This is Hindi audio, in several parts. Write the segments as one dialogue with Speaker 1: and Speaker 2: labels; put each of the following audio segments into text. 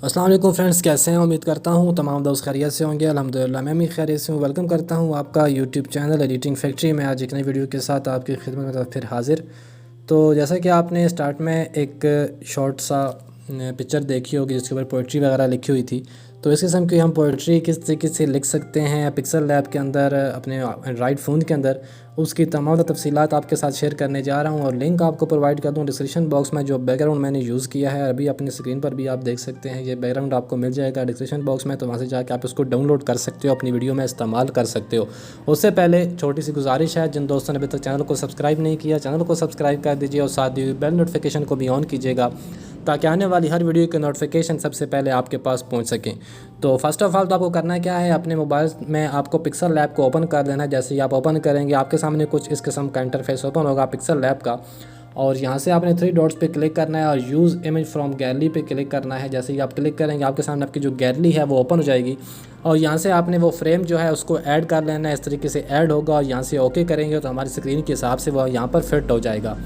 Speaker 1: अस्सलाम वालेकुम फ्रेंड्स, कैसे हैं? उम्मीद करता हूँ तमाम दोस्त खैरियत से होंगे। अल्हम्दुलिल्लाह मैं भी खैरियत से हूँ। वेलकम करता हूँ आपका यूट्यूब चैनल एडिटिंग फैक्ट्री में। आज एक नई वीडियो के साथ आपकी खिदमत में फिर हाजिर। तो जैसा कि आपने स्टार्ट में एक शॉर्ट सा पिक्चर देखी होगी जिसके ऊपर पोइट्री वगैरह लिखी हुई थी। तो इस किस्म की हम पोइट्री किस तरीके से लिख सकते हैं पिक्सल लैब के अंदर अपने एंड्रॉइड फ़ोन के अंदर, उसकी तमाम तफसीलात आपके साथ शेयर करने जा रहा हूं। और लिंक आपको प्रोवाइड कर दूं डिस्क्रिप्शन बॉक्स में। जो बैकग्राउंड मैंने यूज़ किया है अभी अपनी स्क्रीन पर भी आप देख सकते हैं, ये बैकग्राउंड आपको मिल जाएगा डिस्क्रिप्शन बॉक्स में। तो वहाँ से जाकर आप इसको डाउनलोड कर सकते हो, अपनी वीडियो में इस्तेमाल कर सकते हो। उससे पहले छोटी सी गुजारिश है, जिन दोस्तों ने अभी तक चैनल को सब्सक्राइब नहीं किया, चैनल को सब्सक्राइब कर दीजिए और साथ ही बेल नोटिफिकेशन को भी ऑन कीजिएगा ताकि आने वाली हर वीडियो के नोटिफिकेशन सबसे पहले आपके पास पहुंच सकें। तो फर्स्ट ऑफ़ ऑल तो आपको करना क्या है, अपने मोबाइल में आपको पिक्सल लैब को ओपन कर लेना है। जैसे ही आप ओपन करेंगे आपके सामने कुछ इस किस्म का इंटरफेस ओपन होगा पिक्सल लैब का। और यहाँ से आपने 3 डॉट्स पे क्लिक करना है और यूज़ इमेज फ्रॉम गैलरी पे क्लिक करना है। जैसे ही आप क्लिक करेंगे आपके सामने आपकी जो गैलरी है वो ओपन हो जाएगी। और यहाँ से आपने वो फ्रेम जो है उसको ऐड कर लेना है। इस तरीके से ऐड होगा और यहाँ से ओके करेंगे तो हमारी स्क्रीन के हिसाब से वो यहाँ पर फिट हो जाएगा।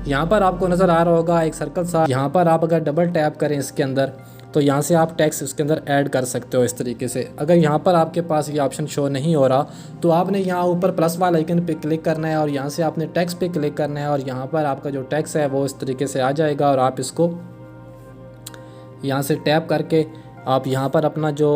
Speaker 1: यहाँ पर आपको नज़र आ रहा होगा एक सर्कल सा। यहाँ पर आप अगर डबल टैप करें इसके अंदर तो यहाँ से आप टेक्स्ट इसके अंदर ऐड कर सकते हो इस तरीके से। अगर यहाँ पर आपके पास ये ऑप्शन शो नहीं हो रहा तो आपने यहाँ ऊपर प्लस वाला आइकन पे क्लिक करना है और यहाँ से आपने टेक्स्ट पे क्लिक करना है और यहाँ पर आपका जो टेक्स्ट है वो इस तरीके से आ जाएगा। और आप इसको यहाँ से टैप करके आप यहाँ पर अपना जो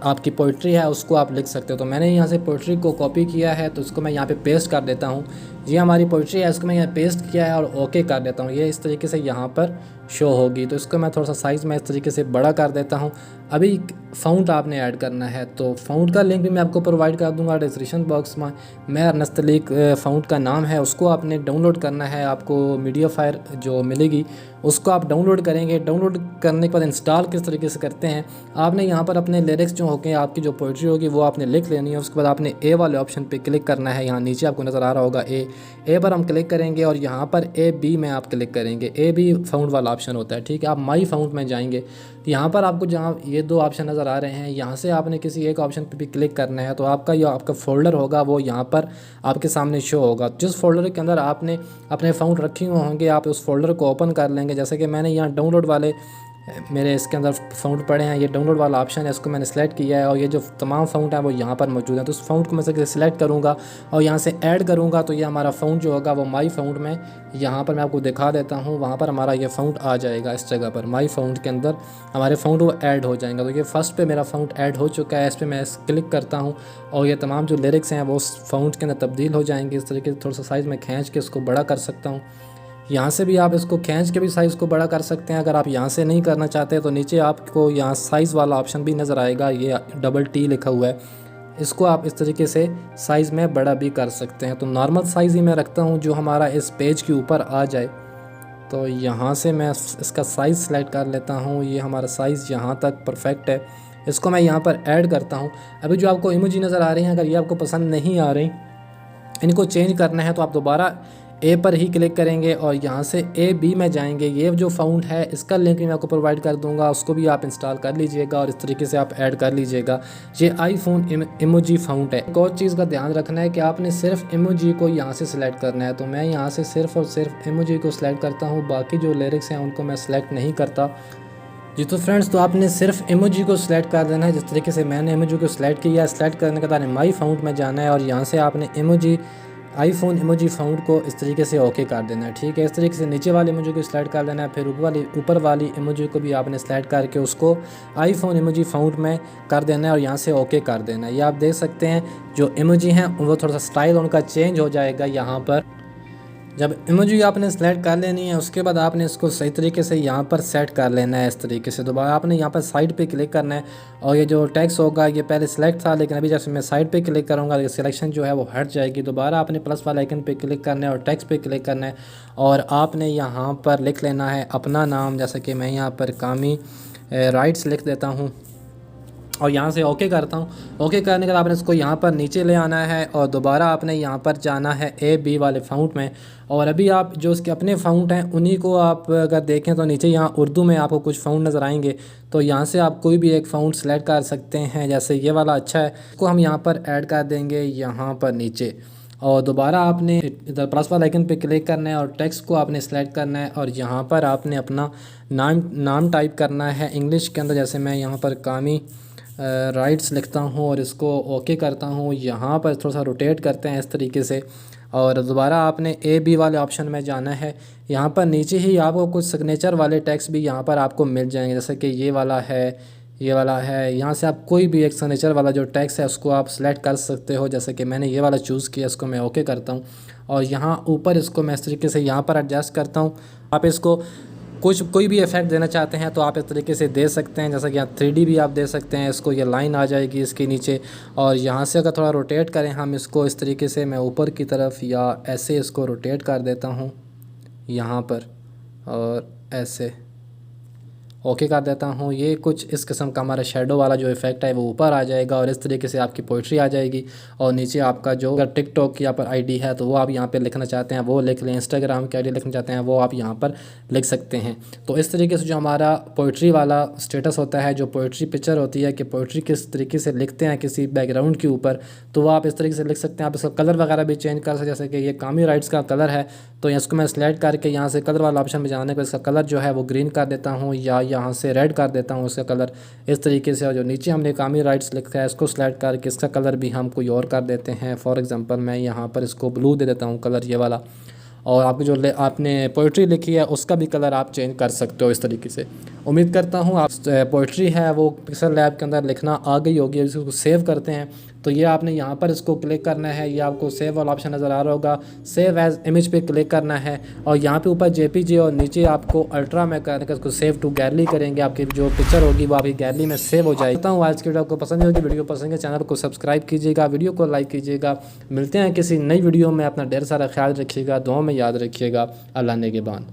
Speaker 1: आपकी पोइट्री है उसको आप लिख सकते हो। तो मैंने यहाँ से पोइट्री को कॉपी किया है तो इसको मैं यहाँ पे पेस्ट कर देता हूँ। ये हमारी पोइट्री है, इसको मैं यहाँ पेस्ट किया है और ओके कर देता हूँ। ये इस तरीके से यहाँ पर शो होगी। तो इसको मैं थोड़ा सा साइज़ में इस तरीके से बड़ा कर देता हूँ। अभी फ़ॉन्ट आपने ऐड करना है तो फ़ॉन्ट का लिंक भी मैं आपको प्रोवाइड कर दूँगा डिस्क्रिप्शन बॉक्स में। मेहर नस्तलीक फ़ॉन्ट का नाम है, उसको आपने डाउनलोड करना है। आपको मीडिया फायर जो मिलेगी उसको आप डाउनलोड करेंगे। डाउनलोड करने के बाद इंस्टॉल किस तरीके से करते हैं, आपने यहाँ पर अपने लिरिक्स जो होंगे, आपकी जो पोइट्री होगी वो आपने लिख लेनी है। उसके बाद आपने ए वाले ऑप्शन पे क्लिक करना है। यहाँ नीचे आपको नज़र आ रहा होगा ए पर हम क्लिक करेंगे और यहाँ पर ए बी में आप क्लिक करेंगे। ए बी फाउंड वाला ऑप्शन होता है, ठीक है। आप माई फाउंड में जाएंगे यहाँ पर आपको जहाँ ये 2 ऑप्शन नज़र आ रहे हैं यहाँ से आपने किसी एक ऑप्शन पे भी क्लिक करना है। तो आपका फ़ोल्डर होगा वो यहाँ पर आपके सामने शो होगा। जिस फोल्डर के अंदर आपने अपने फाउंड रखे हुए होंगे आप उस फोल्डर को ओपन कर लेंगे। जैसे कि मैंने यहाँ डाउनलोड वाले मेरे इसके अंदर फाउंड पड़े हैं, ये डाउनलोड वाला ऑप्शन है, इसको मैंने सेलेक्ट किया है और ये जो तमाम फाउंड है वो यहाँ पर मौजूद है। तो उस फाउंड को मैं सेलेक्ट करूँगा और यहाँ से ऐड करूँगा तो ये हमारा फाउंड जो होगा वो माई फाउंड में, यहाँ पर मैं आपको दिखा देता हूँ, वहाँ पर हमारा ये फाउंड आ जाएगा। इस जगह पर माई फाउंड के अंदर हमारे फाउंड वो ऐड हो जाएंगे। तो ये फर्स्ट पे मेरा फाउंड ऐड हो चुका है, इस पर मैं क्लिक करता हूँ और ये तमाम जो लिरिक्स हैं वो उस फाउंड के अंदर तब्दील हो जाएंगे। इस तरीके से थोड़ा सा साइज़ में खींच के इसको बड़ा कर सकता हूँ। यहाँ से भी आप इसको खींच के भी साइज़ को बड़ा कर सकते हैं। अगर आप यहाँ से नहीं करना चाहते तो नीचे आपको यहाँ साइज़ वाला ऑप्शन भी नज़र आएगा, ये डबल टी लिखा हुआ है, इसको आप इस तरीके से साइज़ में बड़ा भी कर सकते हैं। तो नॉर्मल साइज़ ही मैं रखता हूँ जो हमारा इस पेज के ऊपर आ जाए। तो यहाँ से मैं इसका साइज़ सेलेक्ट कर लेता हूँ। ये हमारा साइज़ यहाँ तक परफेक्ट है। इसको मैं यहाँ पर ऐड करता हूँ। अभी जो आपको इमोजी नज़र आ रही हैं, अगर ये आपको पसंद नहीं आ रही, इनको चेंज करना है तो आप दोबारा ए पर ही क्लिक करेंगे और यहाँ से ए बी में जाएंगे। ये जो फाउंड है इसका लिंक भी मैं आपको प्रोवाइड कर दूंगा, उसको भी आप इंस्टॉल कर लीजिएगा और इस तरीके से आप ऐड कर लीजिएगा। ये आईफोन इमोजी फाउंड है। एक और चीज़ का ध्यान रखना है कि आपने सिर्फ इमोजी को यहाँ से सिलेक्ट करना है। तो मैं यहाँ से सिर्फ और सिर्फ इमोजी को सिलेक्ट करता हूँ, बाकी जो लिरिक्स हैं उनको मैं सिलेक्ट नहीं करता जी। तो फ्रेंड्स, तो आपने सिर्फ इमोजी को सिलेक्ट कर देना है जिस तरीके से मैंने इमोजी को सिलेक्ट किया। सिलेक्ट करने के बाद माई फाउंड में जाना है और यहाँ से आपने इमोजी आईफोन इमोजी फाउंड को इस तरीके से ओके कर देना है, ठीक है। इस तरीके से नीचे वाली इमोजी को सिलेक्ट कर देना है, फिर ऊपर वाली इमोजी को भी आपने सिलेक्ट करके उसको आईफोन इमोजी फाउंड में कर देना है और यहाँ से ओके कर देना है। ये आप देख सकते हैं जो इमोजी हैं वो थोड़ा सा स्टाइल उनका चेंज हो जाएगा। यहाँ पर जब इमोजी आपने सेलेक्ट कर लेनी है उसके बाद आपने इसको सही तरीके से यहाँ पर सेट कर लेना है इस तरीके से। दोबारा आपने यहाँ पर साइड पे क्लिक करना है और ये जो टेक्स्ट होगा ये पहले सेलेक्ट था, लेकिन अभी जैसे मैं साइड पे क्लिक करूँगा ये सिलेक्शन जो है वो हट जाएगी। दोबारा आपने प्लस वाला आइकन पे क्लिक करना है और टेक्स्ट पे क्लिक करना है और आपने यहाँ पर लिख लेना है अपना नाम। जैसे कि मैं यहाँ पर कामी राइट्स लिख देता हूँ और यहाँ से ओके करता हूँ। ओके करने के बाद आपने इसको यहाँ पर नीचे ले आना है और दोबारा आपने यहाँ पर जाना है ए बी वाले फाउंट में। और अभी आप जो उसके अपने फाउंट हैं उन्हीं को आप अगर देखें तो नीचे यहाँ उर्दू में आपको कुछ फाउंट नज़र आएंगे। तो यहाँ से आप कोई भी एक फाउंट सेलेक्ट कर सकते हैं। जैसे ये वाला अच्छा है, इसको हम यहाँ पर ऐड कर देंगे यहाँ पर नीचे। और दोबारा आपने इधर प्लस वाला आइकन पे क्लिक करना है और टेक्स्ट को आपने सेलेक्ट करना है और यहाँ पर आपने अपना नाम टाइप करना है इंग्लिश के अंदर। जैसे मैं यहाँ पर कामी राइट्स लिखता हूँ और इसको ओके करता हूँ। यहाँ पर थोड़ा सा रोटेट करते हैं इस तरीके से और दोबारा आपने AB वाले ऑप्शन में जाना है। यहाँ पर नीचे ही आपको कुछ सिग्नेचर वाले टेक्स्ट भी यहाँ पर आपको मिल जाएंगे, जैसे कि ये वाला है। यहाँ से आप कोई भी एक सिग्नेचर वाला जो टेक्स्ट है उसको आप सेलेक्ट कर सकते हो। जैसे कि मैंने ये वाला चूज़ किया, इसको मैं ओके करता हूँ और यहाँ ऊपर इसको मैं इस तरीके से यहाँ पर एडजस्ट करता हूँ। आप इसको कोई भी इफेक्ट देना चाहते हैं तो आप इस तरीके से दे सकते हैं, जैसा कि यहाँ 3D भी आप दे सकते हैं। इसको ये लाइन आ जाएगी इसके नीचे और यहाँ से अगर थोड़ा रोटेट करें हम इसको इस तरीके से, मैं ऊपर की तरफ या ऐसे इसको रोटेट कर देता हूँ यहाँ पर और ऐसे ओके कर देता हूँ। ये कुछ इस किस्म का हमारा शेडो वाला जो इफेक्ट है वो ऊपर आ जाएगा और इस तरीके से आपकी पोइट्री आ जाएगी। और नीचे आपका जो अगर टिकटॉक की यहाँ पर ID है तो वो आप यहाँ पे लिखना चाहते हैं वो लिख लें, इंस्टाग्राम की ID लिखना चाहते हैं वो आप यहाँ पर लिख सकते हैं। तो इस तरीके से जो हमारा पोइट्री वाला स्टेटस होता है, जो पोइट्री पिक्चर होती है कि पोइट्री किस तरीके से लिखते हैं किसी बैकग्राउंड के ऊपर, तो वो आप इस तरीके से लिख सकते हैं। आप इसका कलर वगैरह भी चेंज कर सकते हैं, जैसे कि ये कामी राइट्स का कलर है तो इसको मैं सेलेक्ट करके यहाँ से कलर वाला ऑप्शन में जाने पर इसका कलर जो है वो ग्रीन कर देता हूँ या यहाँ से रेड कर देता हूँ उसका कलर इस तरीके से। और जो नीचे हमने कामी राइट्स लिखा है इसको सेलेक्ट करके इसका कलर भी हम कोई और कर देते हैं। फॉर एग्जांपल मैं यहाँ पर इसको ब्लू दे देता हूँ कलर ये वाला। और आपकी जो आपने पोइट्री लिखी है उसका भी कलर आप चेंज कर सकते हो इस तरीके से। उम्मीद करता हूँ आप पोइट्री है वो पिक्सल लैब के अंदर लिखना आ गई होगी। इसको सेव करते हैं तो ये आपने यहाँ पर इसको क्लिक करना है, ये आपको सेव वाला ऑप्शन नज़र आ रहा होगा, सेव एज इमेज पे क्लिक करना है और यहाँ पे ऊपर JPG और नीचे आपको अल्ट्रा में करके उसको सेव टू गैलरी करेंगे। आपकी जो पिक्चर होगी वो आपकी गैलरी में सेव हो जाएगी। हूँ आज की वीडियो आपको पसंद होगी, वीडियो पसंद है चैनल को सब्सक्राइब कीजिएगा, वीडियो को लाइक कीजिएगा। मिलते हैं किसी नई वीडियो में, अपना ढेर सारा ख्याल रखिएगा, दुआ में याद रखिएगा। अल्लाह ने के बाद।